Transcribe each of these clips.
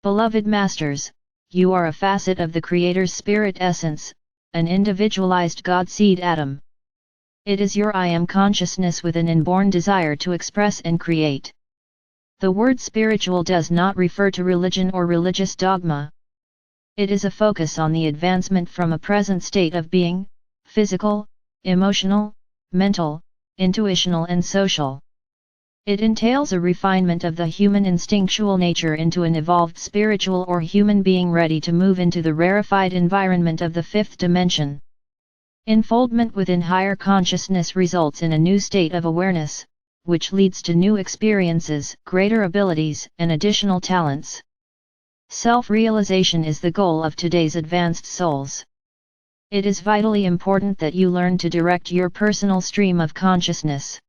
Beloved Masters, you are a facet of the Creator's spirit essence, an individualized God seed atom. It is your I am consciousness with an inborn desire to express and create. The word spiritual does not refer to religion or religious dogma. It is a focus on the advancement from a present state of being, physical, emotional, mental, intuitional and social. It entails a refinement of the human instinctual nature into an evolved spiritual or human being ready to move into the rarefied environment of the fifth dimension. Enfoldment within higher consciousness results in a new state of awareness, which leads to new experiences, greater abilities, and additional talents. Self-realization is the goal of today's advanced souls. It is vitally important that you learn to direct your personal stream of consciousness.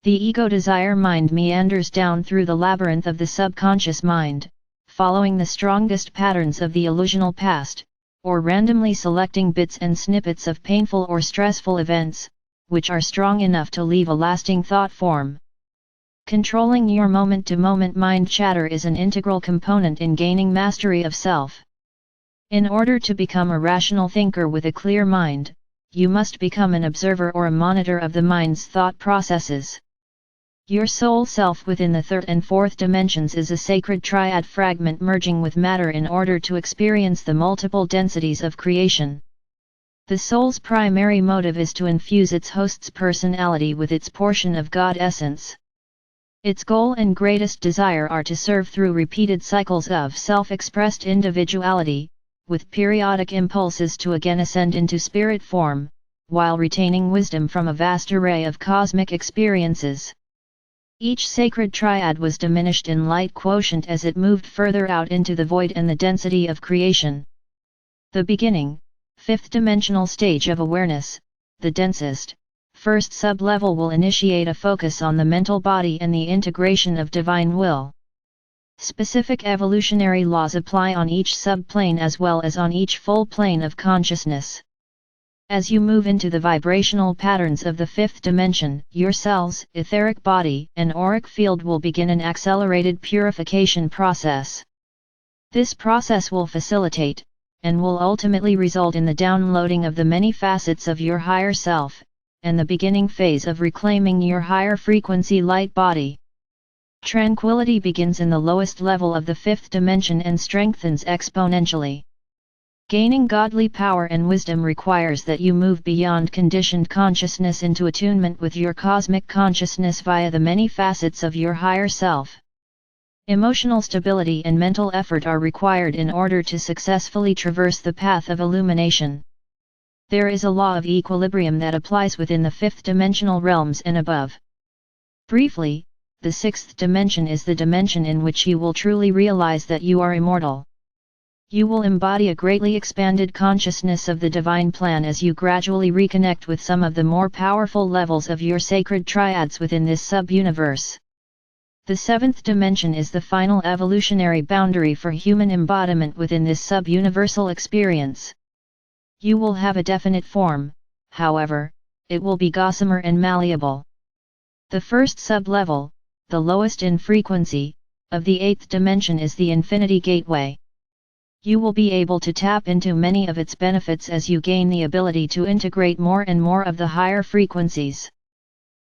The ego desire mind meanders down through the labyrinth of the subconscious mind, following the strongest patterns of the illusional past, or randomly selecting bits and snippets of painful or stressful events, which are strong enough to leave a lasting thought form. Controlling your moment-to-moment mind chatter is an integral component in gaining mastery of self. In order to become a rational thinker with a clear mind, you must become an observer or a monitor of the mind's thought processes. Your soul self within the third and fourth dimensions is a sacred triad fragment merging with matter in order to experience the multiple densities of creation. The soul's primary motive is to infuse its host's personality with its portion of God essence. Its goal and greatest desire are to serve through repeated cycles of self-expressed individuality, with periodic impulses to again ascend into spirit form, while retaining wisdom from a vast array of cosmic experiences. Each sacred triad was diminished in light quotient as it moved further out into the void and the density of creation. The beginning, fifth dimensional stage of awareness, the densest, first sub-level will initiate a focus on the mental body and the integration of divine will. Specific evolutionary laws apply on each sub-plane as well as on each full plane of consciousness. As you move into the vibrational patterns of the fifth dimension, your cells, etheric body, and auric field will begin an accelerated purification process. This process will facilitate, and will ultimately result in the downloading of the many facets of your higher self, and the beginning phase of reclaiming your higher frequency light body. Tranquility begins in the lowest level of the fifth dimension and strengthens exponentially. Gaining godly power and wisdom requires that you move beyond conditioned consciousness into attunement with your cosmic consciousness via the many facets of your higher self. Emotional stability and mental effort are required in order to successfully traverse the path of illumination. There is a law of equilibrium that applies within the fifth dimensional realms and above. Briefly, the sixth dimension is the dimension in which you will truly realize that you are immortal. You will embody a greatly expanded consciousness of the divine plan as you gradually reconnect with some of the more powerful levels of your sacred triads within this sub-universe. The seventh dimension is the final evolutionary boundary for human embodiment within this sub-universal experience. You will have a definite form, however, it will be gossamer and malleable. The first sub-level, the lowest in frequency, of the eighth dimension is the infinity gateway. You will be able to tap into many of its benefits as you gain the ability to integrate more and more of the higher frequencies.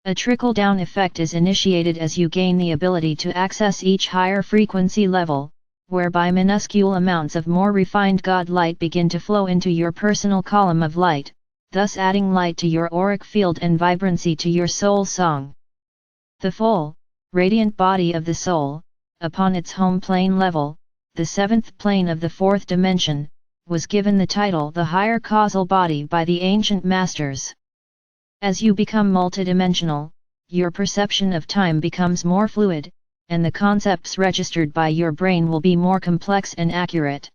A trickle-down effect is initiated as you gain the ability to access each higher frequency level, whereby minuscule amounts of more refined God light begin to flow into your personal column of light, thus adding light to your auric field and vibrancy to your soul song. The full, radiant body of the soul, upon its home plane level, the seventh plane of the fourth dimension, was given the title the higher causal body by the ancient masters. As you become multidimensional, your perception of time becomes more fluid, and the concepts registered by your brain will be more complex and accurate.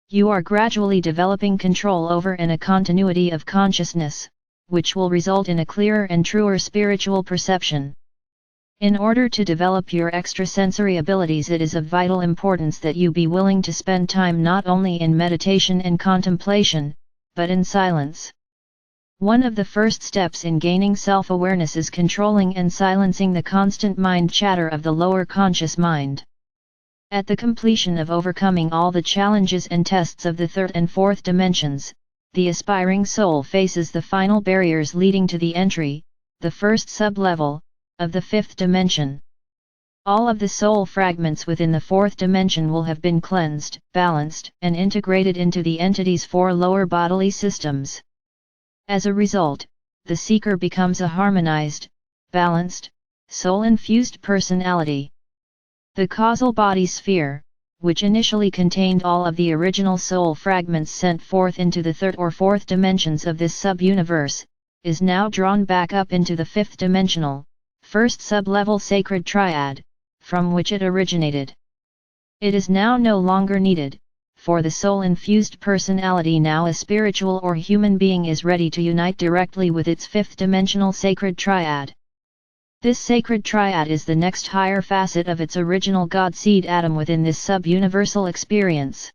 You are gradually developing control over and a continuity of consciousness, which will result in a clearer and truer spiritual perception. In order to develop your extrasensory abilities, it is of vital importance that you be willing to spend time not only in meditation and contemplation, but in silence. One of the first steps in gaining self-awareness is controlling and silencing the constant mind chatter of the lower conscious mind. At the completion of overcoming all the challenges and tests of the third and fourth dimensions, the aspiring soul faces the final barriers leading to the entry, the first sub-level, of the fifth dimension. All of the soul fragments within the fourth dimension will have been cleansed, balanced, and integrated into the entity's four lower bodily systems. As a result, the seeker becomes a harmonized, balanced, soul-infused personality. The causal body sphere, which initially contained all of the original soul fragments sent forth into the third or fourth dimensions of this sub-universe, is now drawn back up into the fifth dimensional, first sub-level sacred triad, from which it originated. It is now no longer needed, for the soul-infused personality, now a spiritual or human being, is ready to unite directly with its fifth dimensional sacred triad. This sacred triad is the next higher facet of its original God seed atom within this sub-universal experience.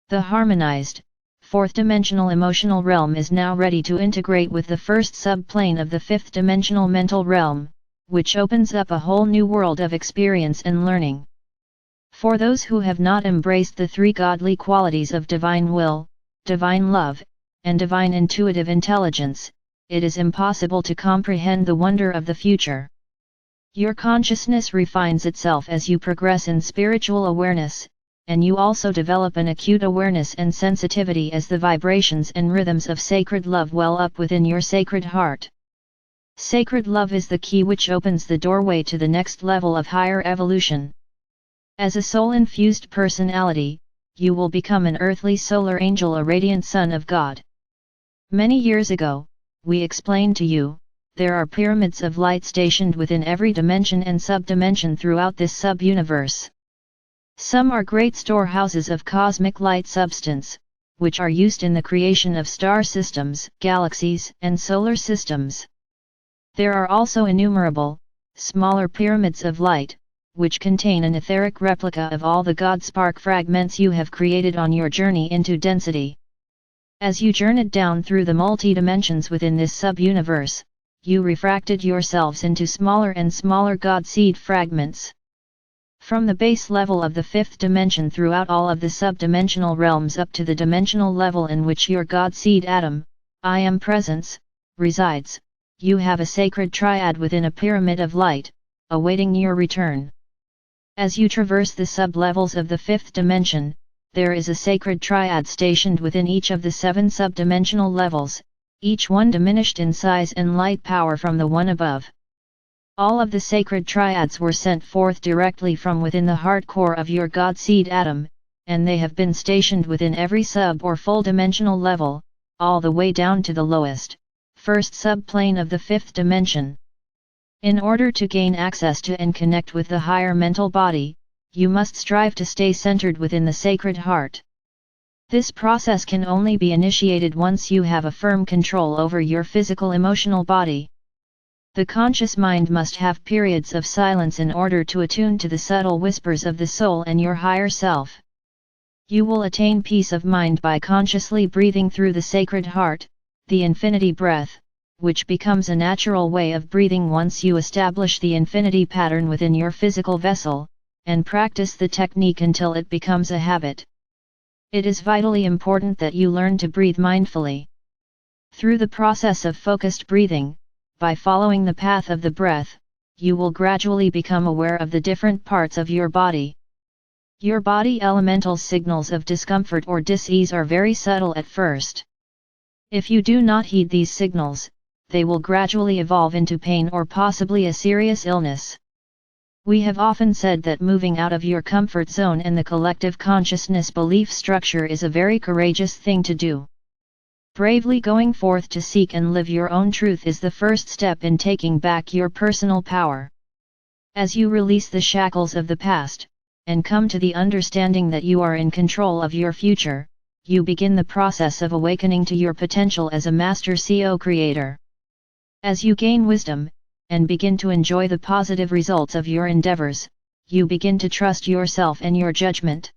The harmonized, fourth-dimensional emotional realm is now ready to integrate with the first sub-plane of the fifth-dimensional mental realm, which opens up a whole new world of experience and learning. For those who have not embraced the three godly qualities of divine will, divine love, and divine intuitive intelligence, it is impossible to comprehend the wonder of the future. Your consciousness refines itself as you progress in spiritual awareness, and you also develop an acute awareness and sensitivity as the vibrations and rhythms of sacred love well up within your sacred heart. Sacred love is the key which opens the doorway to the next level of higher evolution. As a soul-infused personality, you will become an earthly solar angel, a radiant son of God. Many years ago, we explained to you, there are pyramids of light stationed within every dimension and sub-dimension throughout this sub-universe. Some are great storehouses of cosmic light substance, which are used in the creation of star systems, galaxies, and solar systems. There are also innumerable, smaller pyramids of light, which contain an etheric replica of all the God spark fragments you have created on your journey into density. As you journeyed down through the multi-dimensions within this sub-universe, you refracted yourselves into smaller and smaller God seed fragments. From the base level of the fifth dimension throughout all of the sub-dimensional realms up to the dimensional level in which your God seed atom, I Am Presence, resides, you have a sacred triad within a pyramid of light, awaiting your return. As you traverse the sub-levels of the fifth dimension, there is a sacred triad stationed within each of the 7 sub-dimensional levels, each one diminished in size and light power from the one above. All of the sacred triads were sent forth directly from within the heart core of your God seed atom, and they have been stationed within every sub or full dimensional level, all the way down to the lowest, first sub-plane of the fifth dimension. In order to gain access to and connect with the higher mental body, you must strive to stay centered within the sacred heart. This process can only be initiated once you have a firm control over your physical emotional body. The conscious mind must have periods of silence in order to attune to the subtle whispers of the soul and your higher self. You will attain peace of mind by consciously breathing through the sacred heart, the infinity breath, which becomes a natural way of breathing once you establish the infinity pattern within your physical vessel, and practice the technique until it becomes a habit. It is vitally important that you learn to breathe mindfully. Through the process of focused breathing, by following the path of the breath, you will gradually become aware of the different parts of your body. Your body elemental signals of discomfort or dis-ease are very subtle at first. If you do not heed these signals, they will gradually evolve into pain or possibly a serious illness. We have often said that moving out of your comfort zone and the collective consciousness belief structure is a very courageous thing to do. Bravely going forth to seek and live your own truth is the first step in taking back your personal power. As you release the shackles of the past, and come to the understanding that you are in control of your future, you begin the process of awakening to your potential as a master CO creator. As you gain wisdom, and begin to enjoy the positive results of your endeavors, you begin to trust yourself and your judgment.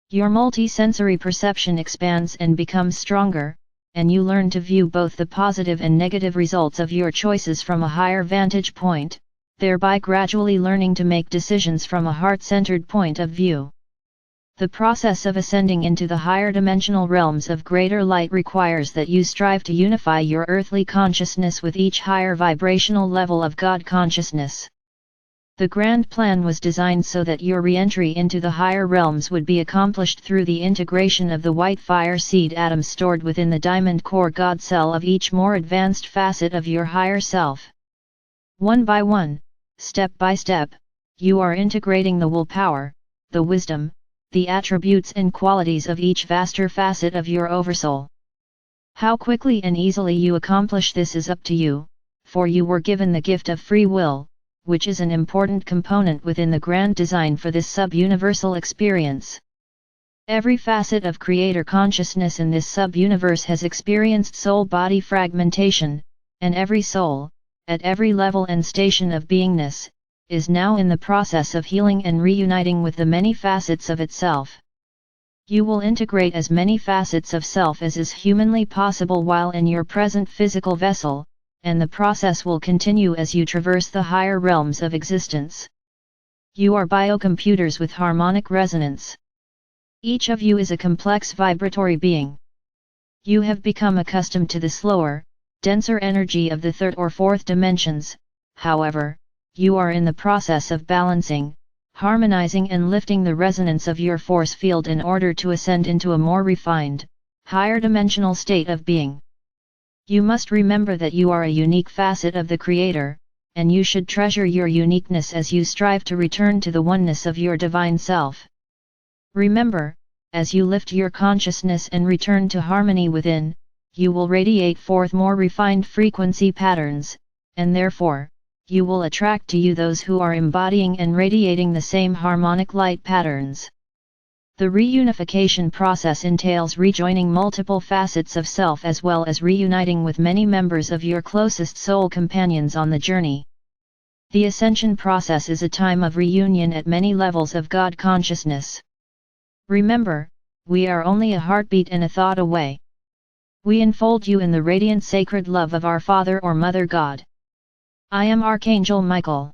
Your multi-sensory perception expands and becomes stronger, and you learn to view both the positive and negative results of your choices from a higher vantage point, thereby gradually learning to make decisions from a heart-centered point of view. The process of ascending into the higher dimensional realms of greater light requires that you strive to unify your earthly consciousness with each higher vibrational level of God consciousness. The grand plan was designed so that your re-entry into the higher realms would be accomplished through the integration of the white fire seed atom stored within the diamond core God cell of each more advanced facet of your higher self. One by one, step by step, you are integrating the willpower, the wisdom, the attributes and qualities of each vaster facet of your oversoul. How quickly and easily you accomplish this is up to you, for you were given the gift of free will, which is an important component within the grand design for this sub-universal experience. Every facet of creator consciousness in this sub-universe has experienced soul-body fragmentation, and every soul, at every level and station of beingness, is now in the process of healing and reuniting with the many facets of itself. You will integrate as many facets of self as is humanly possible while in your present physical vessel, and the process will continue as you traverse the higher realms of existence. You are biocomputers with harmonic resonance. Each of you is a complex vibratory being. You have become accustomed to the slower, denser energy of the third or fourth dimensions. However, you are in the process of balancing, harmonizing and lifting the resonance of your force field in order to ascend into a more refined, higher dimensional state of being. You must remember that you are a unique facet of the Creator, and you should treasure your uniqueness as you strive to return to the oneness of your divine self. Remember, as you lift your consciousness and return to harmony within, you will radiate forth more refined frequency patterns, and therefore, you will attract to you those who are embodying and radiating the same harmonic light patterns. The reunification process entails rejoining multiple facets of self as well as reuniting with many members of your closest soul companions on the journey. The ascension process is a time of reunion at many levels of God consciousness. Remember, we are only a heartbeat and a thought away. We enfold you in the radiant sacred love of our Father or Mother God. I am Archangel Michael.